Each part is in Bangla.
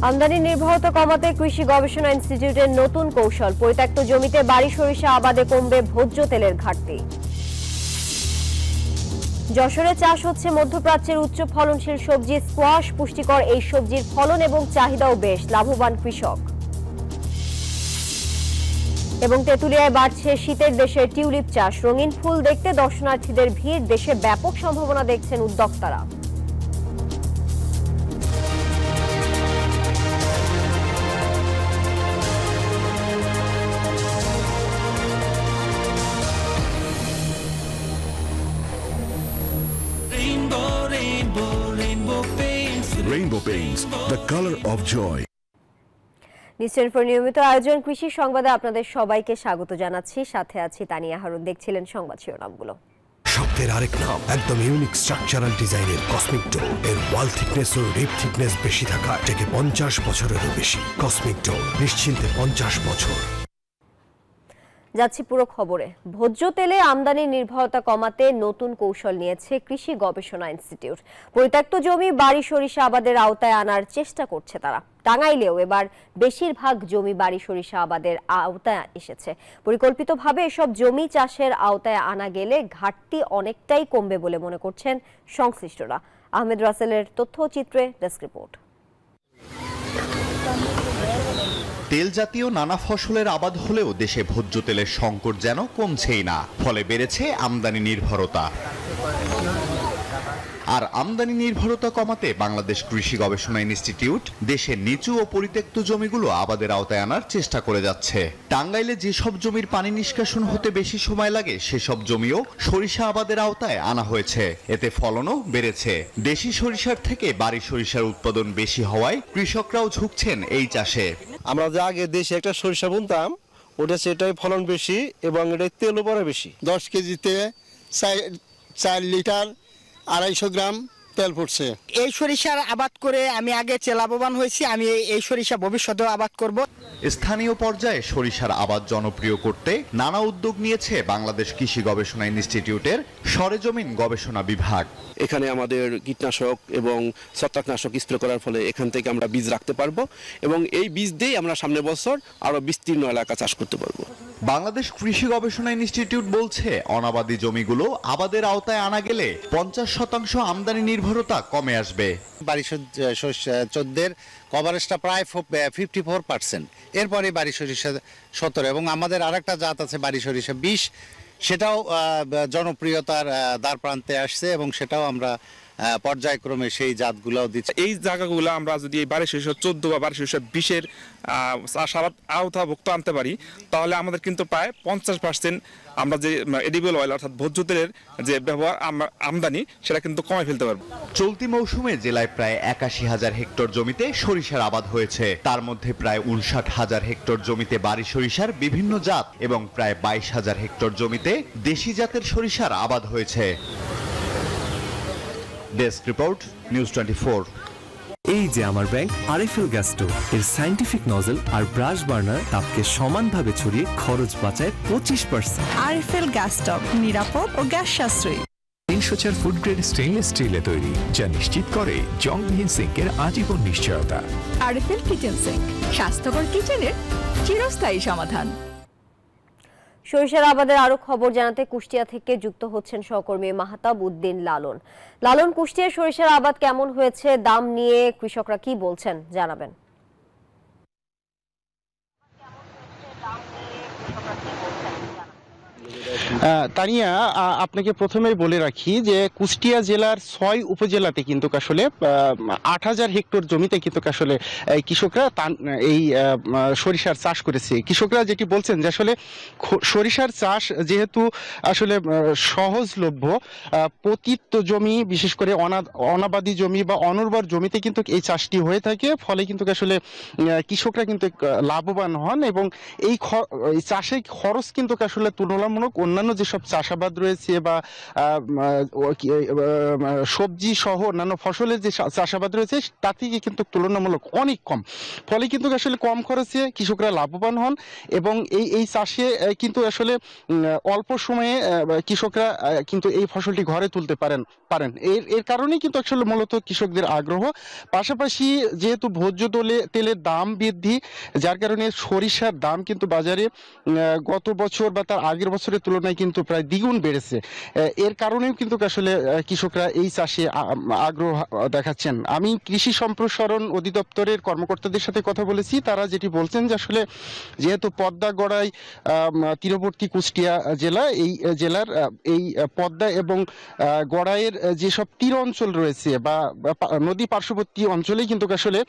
আমদানি নির্ভরতা কমাতে কৃষি গবেষণা ইনস্টিটিউটের নতুন কৌশল। পরিত্যক্ত জমিতে বাড়ি সরিষা আবাদে কমবে ভোজ্য তেলের ঘাটতি। যশোরে চাষ হচ্ছে মধ্যপ্রাচ্যের উচ্চ ফলনশীল সবজি স্কোয়াশ। পুষ্টিকর এই সবজির ফলন এবং চাহিদাও বেশ, লাভবান কৃষক। এবং তেঁতুলিয়ায় বাড়ছে শীতের দেশে টিউলিপ চাষ। রঙিন ফুল দেখতে দর্শনার্থীদের ভিড়। দেশে ব্যাপক সম্ভাবনা দেখছেন উদ্যোক্তারা। Rainbow Paints, the color of joy. নিশ্চয়ই নিয়মিত আয়োজন কৃষি সংবাদে আপনাদের সবাইকে স্বাগত জানাচ্ছি। সাথে আছি তানিয়া হারুন। দেখছিলেন সংবাদ শিরোনামগুলো। শব্দের আরেক নাম, একদম ইউনিক স্ট্রাকচারাল ডিজাইনের কসমিক ডোর। এর ওয়াল থিকনেস ও রিপ থিকনেস বেশি থাকা থেকে 50 বছরেরও বেশি। কসমিক ডোর, নিশ্চিন্তে 50 বছর। যাচ্ছি পুরো খবরে। ভোজ্য তেলে আমদানি নির্ভরতা কমাতে নতুন কৌশল নিয়েছে কৃষি গবেষণা ইনস্টিটিউট। পরিত্যক্ত জমি বাড়ি সরিষা আবাদের আওতায় আনার চেষ্টা করছে তারা। টাঙ্গাইলেও এবার বেশিরভাগ জমি বাড়ি সরিষা আবাদের আওতায় এসেছে। পরিকল্পিতভাবে এসব জমি চাষের আওতায় আনা গেলে ঘাটতি অনেকটাই কমবে বলে মনে করছেন সংশ্লিষ্টরা। আহমেদ রাসেলের তথ্যচিত্রে ডেস্ক রিপোর্ট। তেল জাতীয় নানা ফসলের আবাদ হলেও দেশে ভোজ্য তেলের সংকট যেন কমছেই না। ফলে বেড়েছে আমদানি নির্ভরতা। আর আমদানি নির্ভরতা কমাতে বাংলাদেশ কৃষি গবেষণা ইনস্টিটিউট দেশের নিচু ও পরিত্যক্ত জমিগুলো আবাদের আওতায় আনার চেষ্টা করে যাচ্ছে। টাঙ্গাইলে যেসব জমির পানি নিষ্কাশন হতে বেশি সময় লাগে সেসব জমিও সরিষা আবাদের আওতায় আনা হয়েছে। এতে ফলনও বেড়েছে। দেশি সরিষার থেকে বাড়ি সরিষার উৎপাদন বেশি হওয়ায় কৃষকরাও ঝুঁকছেন এই চাষে। আমরা যে আগে দেশে একটা সরিষা বুনতাম, ওটা সেটাই ফলন বেশি এবং এটাই তেলও পড়ে বেশি। 10 কেজিতে 4 লিটার 250 গ্রাম তেল পড়ছে। এই সরিষার আবাদ করে আমি আগে লাভবান হয়েছি। আমি এই সরিষা ভবিষ্যতেও আবাদ করব। স্থানীয় পর্যায়ে সরিষার আবাদ জনপ্রিয় করতে নানা উদ্যোগ নিয়েছে বাংলাদেশ কৃষি গবেষণা ইনস্টিটিউটের সরেজমিন গবেষণা বিভাগ। এখানে আমাদের কীটনাশক এবং ছত্রাকনাশক স্প্রে করার ফলে এখান থেকে আমরা বীজ রাখতে পারবো এবং এই বীজ দিয়ে আমরা সামনের বছর আরো বিস্তীর্ণ এলাকা চাষ করতে পারবো। বাংলাদেশ কৃষি গবেষণা ইনস্টিটিউট বলছে, অনাবাদী জমিগুলো আবাদের আওতায় আনা গেলে 50% আমদানি নির্ভরতা কমে আসবে। বাড়ি সরিষা 14 কভারেজটা প্রায় 54%। এরপরে বাড়ি সরিষা 17 এবং আমাদের আরেকটা জাত আছে বাড়ি সরিষা 20, সেটাও জনপ্রিয়তার দ্বার প্রান্তে আসছে এবং সেটাও আমরা পর্যায়ক্রমে সেই জাতগুলোও দিচ্ছি। এই জায়গাগুলো আমরা যদি এই বাড়ি সরিষা 14 বা বাড়ি সরিষা 20-এর চাষাবাদ আওতাভুক্ত আনতে পারি, তাহলে আমাদের কিন্তু প্রায় 50% আমরা যে এডিবল অয়েল অর্থাৎ ভোজ্য তেলের যে ব্যবহার আমদানি সেটা কিন্তু কমে ফেলতে পারবো। চলতি মৌসুমে জেলায় প্রায় 81,000 হেক্টর জমিতে সরিষার আবাদ হয়েছে। তার মধ্যে প্রায় 59,000 হেক্টর জমিতে বাড়ি সরিষার বিভিন্ন জাত এবং প্রায় 22,000 হেক্টর জমিতে দেশি জাতের সরিষার আবাদ হয়েছে। Desk report, news 24। এই যে আমার ব্যাংক আরএফএল গ্যাস স্টোভ, এর সায়েন্টিফিক নজল আর ব্রাশ বার্নার তাপকে সমানভাবে ছড়িয়ে খরচ বাঁচায় 25%। আরএফএল গ্যাস স্টোভ নিরাপদ ও গ্যাস সাশ্রয়ী। 304 ফুড গ্রেড স্টেইনলেস স্টিলে তৈরি, যা নিশ্চিত করে জংবিহীন সিঙ্কের আজীবন নিশ্চয়তা। আরএফএল কিচেন সিঙ্ক, স্বাস্থ্যকর কিচেনের চিরস্থায়ী সমাধান। সরিষার আবাদের আরো খবর জানাতে কুষ্টিয়া থেকে যুক্ত হচ্ছেন সহকর্মী মাহতাব উদ্দিন লালন। লালন, কুষ্টিয়ার সরিষার আবাদ কেমন হয়েছে, দাম নিয়ে কৃষকরা কি বলছেন জানাবেন। তানিয়া, আপনাকে প্রথমেই বলে রাখি যে কুষ্টিয়া জেলার 6 উপজেলাতে কিন্তু আসলে 8,000 হেক্টর জমিতে কিন্তু আসলে কৃষকরা এই সরিষার চাষ করেছে। কৃষকরা যেটি বলছেন যে আসলে সরিষার চাষ যেহেতু আসলে সহজলভ্য, পতিত জমি বিশেষ করে অনাবাদী জমি বা অনুর্বর জমিতে কিন্তু এই চাষটি হয়ে থাকে, ফলে কিন্তু আসলে কৃষকরা কিন্তু লাভবান হন এবং এই চাষে খরচ কিন্তু আসলে তুলনামূলক অন্যান্য যেসব চাষাবাদ রয়েছে বা সবজি সহ অন্যান্য ফসলের যে চাষাবাদ রয়েছে তার থেকে কিন্তু তুলনামূলক অনেক কম। ফলে কিন্তু আসলে কম খরচে কৃষকরা লাভবান হন এবং এই চাষে কিন্তু আসলে অল্প সময়ে কৃষকরা কিন্তু এই ফসলটি ঘরে তুলতে পারেন। এর কারণেই কিন্তু আসলে মূলত কৃষকদের আগ্রহ। পাশাপাশি যেহেতু ভোজ্য তেলের দাম বৃদ্ধি, যার কারণে সরিষার দাম কিন্তু বাজারে গত বছর বা তার আগের বছরের তুলনায় কিন্তু প্রায় দ্বিগুণ বেড়েছে। এর কারণেও কিন্তু আসলে কৃষকরা এই চাষে আগ্রহ দেখাচ্ছেন। আমি কৃষি সম্প্রসারণ অধিদপ্তরের কর্মকর্তাদের সাথে কথা বলেছি, তারা যেটি বলছেন যে আসলে যেহেতু পদ্মা গড়াই তীরবর্তী কুষ্টিয়া জেলা, এই জেলার এই পদ্মা এবং গড়াইয়ের যেসব তীর অঞ্চল রয়েছে বা নদী পার্শ্ববর্তী অঞ্চলেই কিন্তু আসলে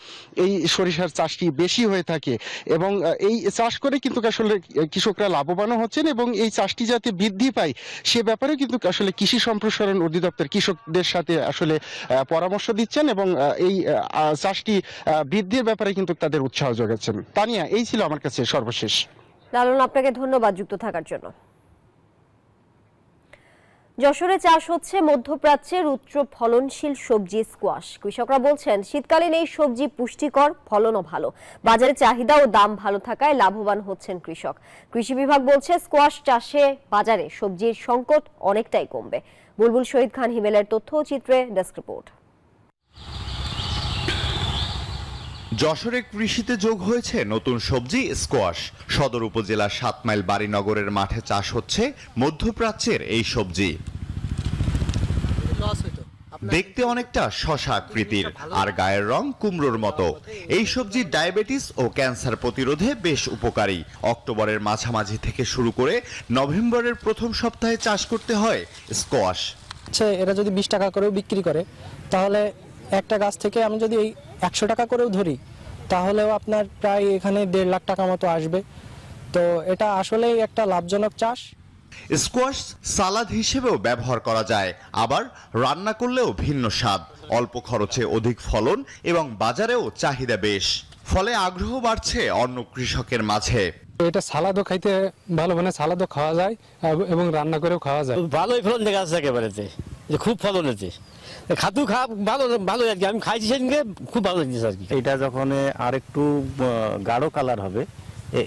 এই সরিষার চাষটি বেশি হয়ে থাকে এবং এই চাষ করে কিন্তু আসলে কৃষকরা লাভবানও হচ্ছেন এবং এই চাষটি যাতে বৃদ্ধি পায় সে ব্যাপারে কিন্তু আসলে কৃষি সম্প্রসারণ অধিদপ্তর কৃষকদের সাথে আসলে পরামর্শ দিচ্ছেন এবং এই চাষটি বৃদ্ধির ব্যাপারে কিন্তু তাদের উৎসাহ যোগাচ্ছেন। তানিয়া, এই ছিল আমার কাছে সর্বশেষ। লালন, আপনাকে ধন্যবাদ যুক্ত থাকার জন্য। যশোরে চাষ হচ্ছে মধ্যপ্রাচ্যের উচ্চ ফলনশীল সবজি স্কোয়াশ। কৃষকরা বলছেন শীতকালীন এই সবজি পুষ্টিকর, ফলনও ভালো, বাজারে চাহিদা ও দাম ভালো থাকায় লাভবান হচ্ছেন কৃষক। কৃষি বিভাগ বলছে স্কোয়াশ চাষে বাজারে সবজির সংকট অনেকটাই কমবে। বুলবুল শহীদ খান হিমেলের তথ্য ও চিত্রে ডেস্ক রিপোর্ট। যশোরে কৃষিতে যোগ হয়েছে নতুন সবজি স্কোয়াশ। সদর উপজেলার 7 মাইল বাড়িনগরের মাঠে চাষ হচ্ছে মধ্যপ্রাচ্যের এই সবজি। দেখতে অনেকটা শশা আকৃতির, আর গায়ের রং কুমড়োর মতো। এই সবজি ডায়াবেটিস ও ক্যান্সার প্রতিরোধে বেশ উপকারী। অক্টোবরের মাঝামাঝি থেকে শুরু করে নভেম্বরের প্রথম সপ্তাহে চাষ করতে হয় স্কোয়াশ। এরা যদি 20 টাকা করেও বিক্রি করে, তাহলে একটা গাছ থেকে আমি যদি 100 টাকা করেও ধরি, তাহলেও আপনার প্রায় এখানে 1.5 লাখ টাকা মতো আসবে। তো এটা আসলেই একটা লাভজনক চাষ। স্কোয়াশ সালাদ হিসেবেও ব্যবহার করা যায়, আবার রান্না করলেও ভিন্ন স্বাদ। অল্প খরচে অধিক ফলন এবং বাজারেও চাহিদা বেশ, ফলে আগ্রহ বাড়ছে অন্য কৃষকের মাঝে। এটা সালাদও খাইতে ভালো, মানে সালাদও খাওয়া যায় এবং রান্না করেও খাওয়া যায়। ভালোই ফলন দেখা যাচ্ছে, একেবারে খুব ফলন হয়েছে। খাদ্য ভালো ভালো আর কি, আমি খাইছি সেদিনকে, খুব ভালো লাগছে আর কি। এটা যখন আর একটু গাঢ় কালার হবে,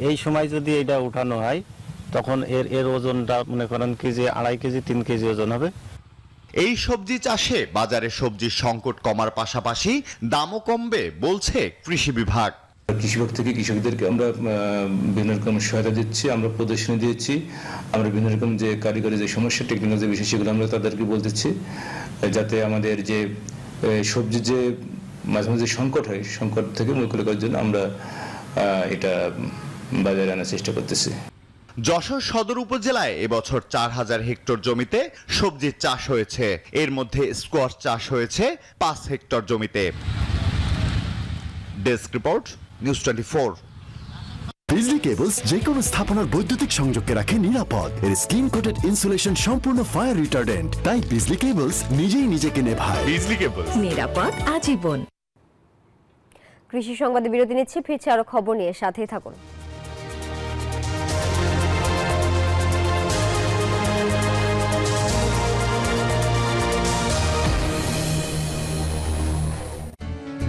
এই সময় যদি এটা উঠানো হয়, তখন এর ওজনটা মনে করেন কেজি, 2.5 কেজি 3 কেজি ওজন হবে। এই সবজি চাষে বাজারে সবজির সংকট কমার পাশাপাশি দামও কমবে বলছে কৃষি বিভাগ। কৃষি বিভাগ থেকে কৃষকদেরকে আমরা বিভিন্ন রকম সহায়তা দিচ্ছি, আমরা প্রদর্শনী দিয়েছি, আমরা বিভিন্ন রকম যে কারিগরি যে সমস্যা, টেকনিক্যাল যে বিষয়, সেগুলো আমরা তাদেরকে বলতেছি, যাতে আমাদের যে সবজির যে মাঝে মাঝে সংকট হয়, সংকট থেকে মোকাবিলা করার জন্য আমরা এটা বাজারে আনার চেষ্টা করতেছি। যশোর সদর উপজেলায় এবছর 4000 হেক্টর জমিতে সবজির চাষ হয়েছে। এর মধ্যে স্কোয়াশ চাষ হয়েছে 5 হেক্টর জমিতে। Desk report, news 24। বিজলি কেবলস যে কোনো স্থাপনার বৈদ্যুতিক সংযোগকে রাখে নিরাপদ। এর স্ক্রিন কোটেড ইনসুলেশন সম্পূর্ণ ফায়ার রিটার্ডেন্ট, তাই বিজলি কেবলস নিজেই নিজেকে নেভায়। বিজলি কেবলস, নিরাপদ আজীবন। কৃষি সংবাদে বিরতি নিচ্ছি, ফিরছে আরো খবর নিয়ে, সাথেই থাকুন।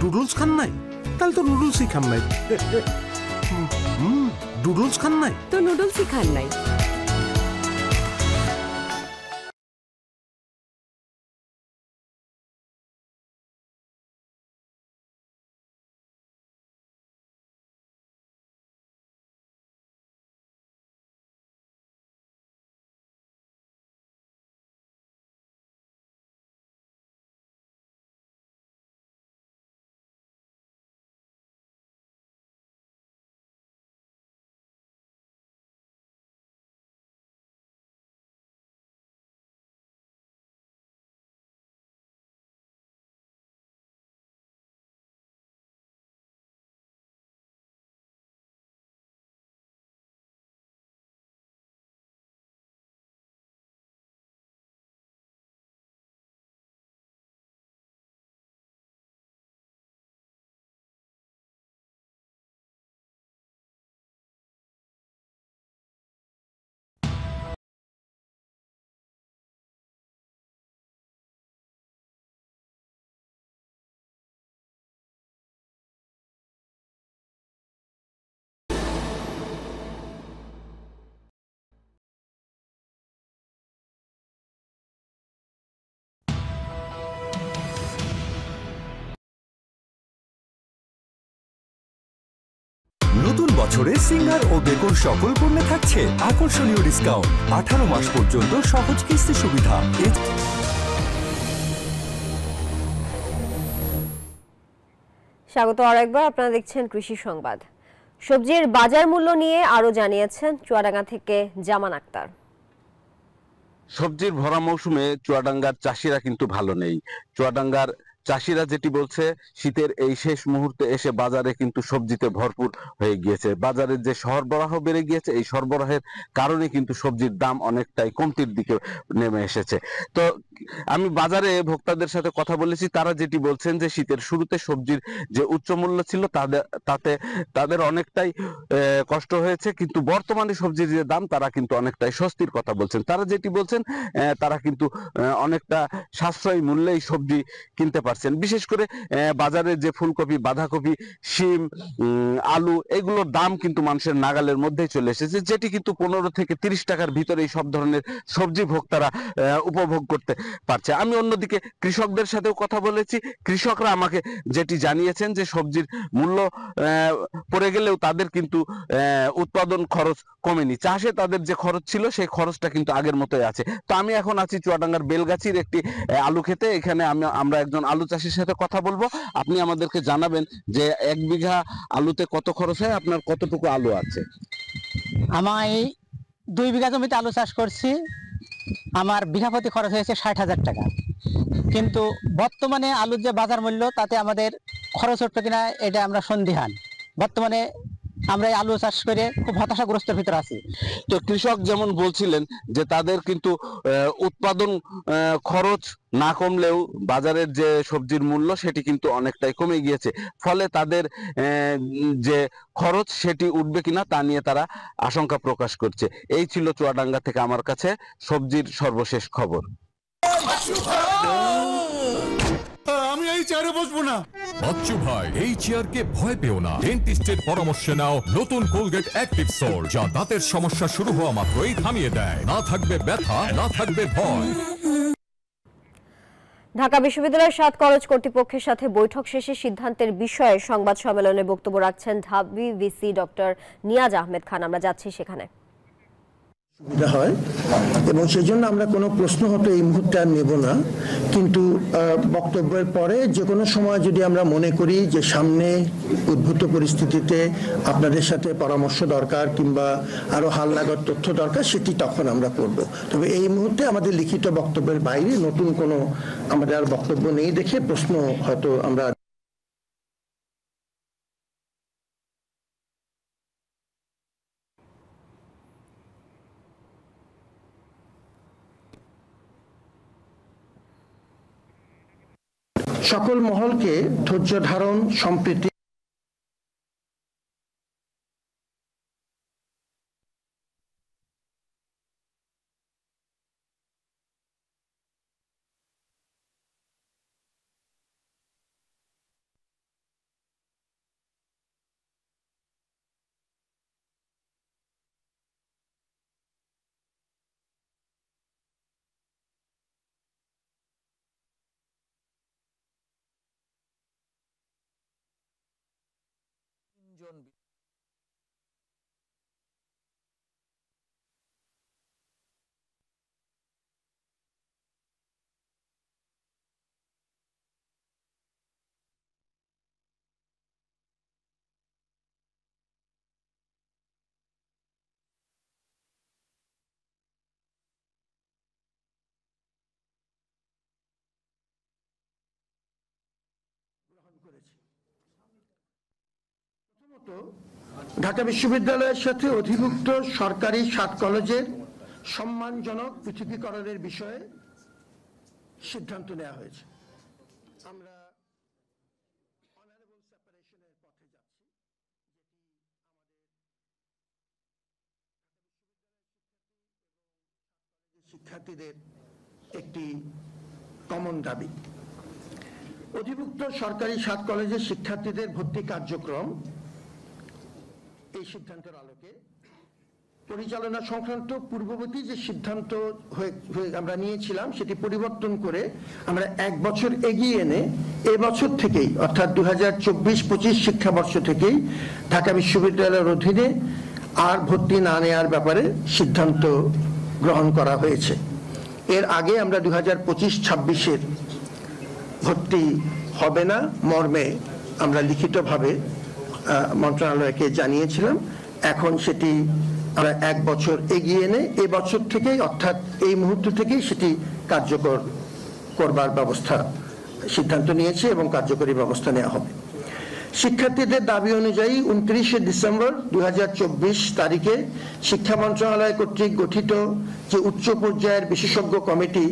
নুডলস খান নাই? তাহলে তো নুডলসই খান নাই। নুডলস খান নাই তো নুডলসই খান নাই। নতুন বছরে সিঙ্গার ও বেকন সকল পণ্যে থাকছে আকর্ষণীয় ডিসকাউন্ট। 18 মাস পর্যন্ত সহজ কিস্তি সুবিধা। স্বাগত আরেকবার, আপনারা দেখছেন কৃষি সংবাদ। সবজির বাজার মূল্য নিয়ে আরো জানিয়েছেন চুয়াডাঙ্গা থেকে জামান আক্তার। সবজির ভরা মৌসুমে চুয়াডাঙ্গার চাষিরা কিন্তু ভালো নেই। চুয়াডাঙ্গার চাষিরা যেটি বলছে, শীতের এই শেষ মুহূর্তে এসে বাজারে কিন্তু সবজিতে ভরপুর হয়ে গিয়েছে। বাজারের যে সরবরাহ বেড়ে গিয়েছে, এই সরবরাহের কারণে কিন্তু সবজির দাম অনেকটাই কমতির দিকে নেমে এসেছে। তো আমি বাজারে ভোক্তাদের সাথে কথা বলেছি, তারা যেটি বলছেন যে শীতের শুরুতে সবজির যে উচ্চ মূল্য ছিল তাতে তাদের অনেকটাই কষ্ট হয়েছে, কিন্তু বর্তমানে সবজির যে দাম তারা কিন্তু অনেকটাই স্বস্তির কথা বলছেন। তারা যেটি বলছেন, তারা কিন্তু অনেকটা সাশ্রয়ী মূল্যেই সবজি কিনতে পারছেন। বিশেষ করে বাজারে যে ফুলকপি, বাঁধাকপি, শিম, আলু, এগুলোর দাম কিন্তু মানুষের নাগালের মধ্যেই চলে এসেছে, যেটি কিন্তু 15 থেকে 30 টাকার ভিতরে এই সব ধরনের সবজি ভোক্তারা উপভোগ করতে পারছে। আমি অন্যদিকে কৃষকদের সাথেও কথা বলেছি। কৃষকরা আমাকে যেটি জানিয়েছেন যে সবজির মূল্য পড়ে গেলেও তাদের কিন্তু উৎপাদন খরচ কমেনি। চাষে তাদের যে খরচ ছিল সেই খরচটা কিন্তু আগের মতোই আছে। তো আমি এখন আছি চুয়াডাঙ্গার বেলগাছির একটি আলু খেতে। এখানে আমরা একজন আলু চাষির সাথে কথা বলবো। আপনি আমাদেরকে জানাবেন যে 1 বিঘা আলুতে কত খরচ হয়, আপনার কতটুকু আলু আছে? আমার এই 2 বিঘা জমিতে আলু চাষ করছি, আমার বিঘা প্রতি খরচ হয়েছে 60,000 টাকা। কিন্তু বর্তমানে আলুর যে বাজার মূল্য, তাতে আমাদের খরচ উঠবে কিনা এটা আমরা সন্দিহান। বর্তমানে আমরা এই আলু চাষ করে খুব হতাশাগ্রস্তের ভিতরে আছি। তো কৃষক যেমন বলছিলেন যে তাদের কিন্তু উৎপাদন খরচ না কমলেও বাজারের যে সবজির মূল্য সেটি কিন্তু অনেকটাই কমে গিয়েছে, ফলে তাদের যে খরচ সেটি উঠবে কিনা তা নিয়ে তারা আশঙ্কা প্রকাশ করছে। এই ছিল চুয়াডাঙ্গা থেকে আমার কাছে সবজির সর্বশেষ খবর। আমি এই চেয়ারে বসবো না। বাচ্চু ভাই, এই চেয়ারকে ভয় পেও না। ডেন্টিস্টের পরামর্শ নাও নতুন কোলগেট অ্যাক্টিভ সোল, যা দাঁতের সমস্যা শুরু হওয়া মাত্রই থামিয়ে দেয়। না থাকবে ব্যথা, না থাকবে ভয়। ঢাকা বিশ্ববিদ্যালয়ের 7 কলেজ কর্তৃপক্ষের সাথে বৈঠক শেষে সিদ্ধান্তের বিষয়ে সংবাদ সম্মেলনে বক্তব্য রাখছেন ঢাবি ভিসি ডক্টর নিয়াজ আহমেদ খান। আমরা যাচ্ছি সেখানে। সুবিধা হয় এবং সেজন্য আমরা কোনো প্রশ্ন হয়তো এই মুহূর্তে আর নেব না, কিন্তু বক্তব্যের পরে যে কোনো সময় যদি আমরা মনে করি যে সামনে উদ্ভূত পরিস্থিতিতে আপনাদের সাথে পরামর্শ দরকার কিংবা আরো হালনাগাদ তথ্য দরকার, সেটি তখন আমরা করব। তবে এই মুহূর্তে আমাদের লিখিত বক্তব্যের বাইরে নতুন কোনো আমাদের আর বক্তব্য নেই দেখে প্রশ্ন হয়তো আমরা সকল মহলকে ধৈর্য ধারণ, সম্প্রীতি ঢাকা বিশ্ববিদ্যালয়ের সাথে অধিভুক্ত সরকারি 7 কলেজের সম্মানজনক পৃথকীকরণের বিষয়ে সিদ্ধান্ত নেওয়া হয়েছে। আমরা অনারেবল সেপারেশনের পথে যাচ্ছি, যেটি শিক্ষার্থীদের একটি কমন দাবি। অধিভুক্ত সরকারি 7 কলেজের শিক্ষার্থীদের ভর্তি কার্যক্রম এই সিদ্ধান্তের আলোকে পরিচালনা সংক্রান্ত পূর্ববর্তী যে সিদ্ধান্ত আমরা নিয়েছিলাম সেটি পরিবর্তন করে আমরা 1 বছর এগিয়ে এনে এবছর থেকেই অর্থাৎ 2024-25 শিক্ষাবর্ষ থেকেই ঢাকা বিশ্ববিদ্যালয়ের অধীনে আর ভর্তি না নেওয়ার ব্যাপারে সিদ্ধান্ত গ্রহণ করা হয়েছে। এর আগে আমরা 2025-26-এর ভর্তি হবে না মর্মে আমরা লিখিতভাবে মন্ত্রণালয়কে জানিয়েছিলাম। এখন সেটি আমরা 1 বছর এগিয়ে এনে এই বছর থেকেই অর্থাৎ এই মুহূর্ত থেকেই সেটি কার্যকর করবার ব্যবস্থা সিদ্ধান্ত নিয়েছে এবং কার্যকরী ব্যবস্থা নেওয়া হবে। শিক্ষার্থীদের দাবি অনুযায়ী 29শে ডিসেম্বর 2024 তারিখে শিক্ষা মন্ত্রণালয় কর্তৃক গঠিত যে উচ্চ পর্যায়ের বিশেষজ্ঞ কমিটি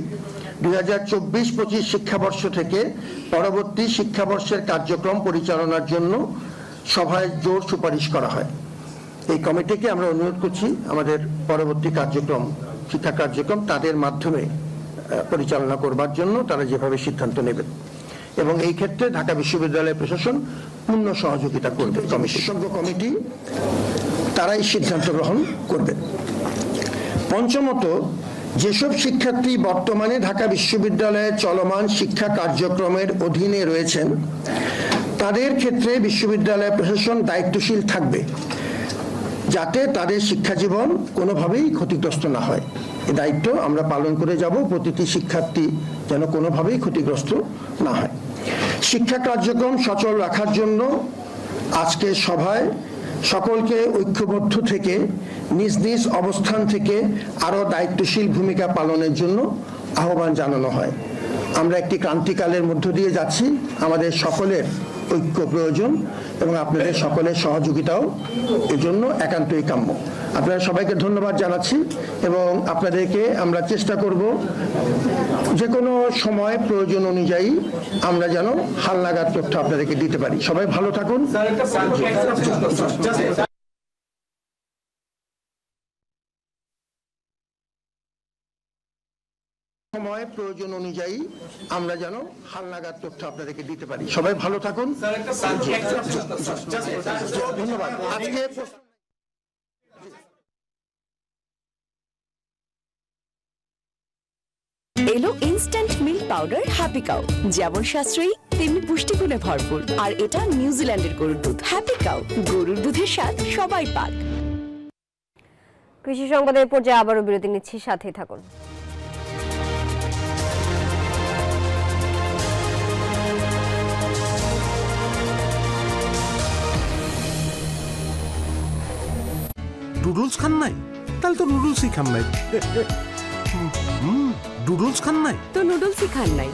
2024-25 শিক্ষাবর্ষ থেকে পরবর্তী শিক্ষাবর্ষের কার্যক্রম পরিচালনার জন্য সভায় জোর সুপারিশ করা হয়। এই কমিটিকে আমরা অনুরোধ করছি আমাদের পরবর্তী কার্যক্রম শিক্ষা কার্যক্রম তাদের মাধ্যমে পরিচালনা করবার জন্য তারা যেভাবে সিদ্ধান্ত নেবেন এবং এই ক্ষেত্রে ঢাকা বিশ্ববিদ্যালয় প্রশাসন পূর্ণ সহযোগিতা করবে। বিশেষজ্ঞ কমিটি তারাই সিদ্ধান্ত গ্রহণ করবে। পঞ্চমত, যেসব শিক্ষার্থী বর্তমানে ঢাকা বিশ্ববিদ্যালয়ের চলমান শিক্ষা কার্যক্রমের অধীনে রয়েছেন তাদের ক্ষেত্রে বিশ্ববিদ্যালয় প্রশাসন দায়িত্বশীল থাকবে যাতে তাদের শিক্ষা জীবন কোনোভাবেই ক্ষতিগ্রস্ত না হয়। এই দায়িত্ব আমরা পালন করে যাব, প্রতিটি শিক্ষার্থী যেন কোনোভাবেই ক্ষতিগ্রস্ত না হয়। শিক্ষা কার্যক্রম সচল রাখার জন্য আজকে সভায় সকলকে ঐক্যবদ্ধ থেকে নিজ নিজ অবস্থান থেকে আরো দায়িত্বশীল ভূমিকা পালনের জন্য আহ্বান জানানো হয়। আমরা একটি ক্রান্তিকালের মধ্য দিয়ে যাচ্ছি, আমাদের সকলের ঐক্য প্রয়োজন এবং আপনাদের সকলের সহযোগিতাও এজন্য একান্তই কাম্য। আপনারা সবাইকে ধন্যবাদ জানাচ্ছি এবং আপনাদেরকে আমরা চেষ্টা করব যে কোনো সময় প্রয়োজন অনুযায়ী আমরা যেন হালনাগাদ তথ্য আপনাদেরকে দিতে পারি। সবাই ভালো থাকুন। সময় প্রয়োজন অনুযায়ী আমরা যেন হালনাগাদ তথ্য আপনাদেরকে দিতে পারি। সবাই ভালো থাকুন। ধন্যবাদ। আজকে এলো instant milk powder happy cow, যেমন সাশ্রয়ী তেমনি পুষ্টিগুণে ভরপুর। আর এটা নিউজিল্যান্ডের গরুর দুধ। হ্যাপি কাউ, গরুর দুধের স্বাদ সবাই পাক। কৃষি সংবাদের পর্যায়ে আবারও বিরতি নিচ্ছি, সাথেই থাকুন। নুডলস খান নাই? তাহলে তো নুডলসই খান নাই। নুডলস খান নাই তো নুডলসই খান নাই।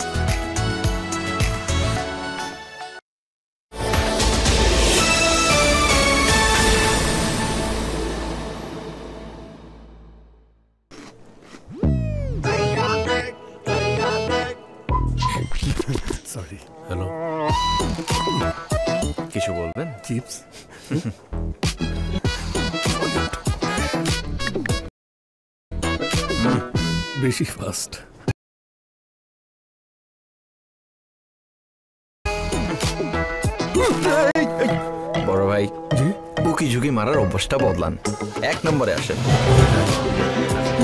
সরি। হ্যালো, কিছু বলবেন? চিপস বেশি ফাস্ট। বড় ভাই, উকি ঝুঁকি মারার অভ্যাসটা বদলান, 1 নম্বরে আসেন।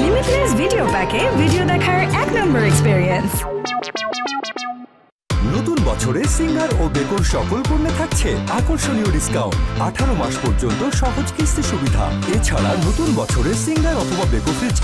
লিমিটলেস ভিডিও প্যাকে ভিডিও দেখার 1 নম্বর এক্সপেরিয়েন্স। নতুন বছরে সিঙ্গার ও বেকন সকল পণ্যে থাকছে আকর্ষণীয় ডিসকাউন্ট, 18 মাস পর্যন্ত সহজ কিস্তি সুবিধা। এছাড়া নতুন বছরে সিঙ্গার অথবা বেকো ফ্রিজ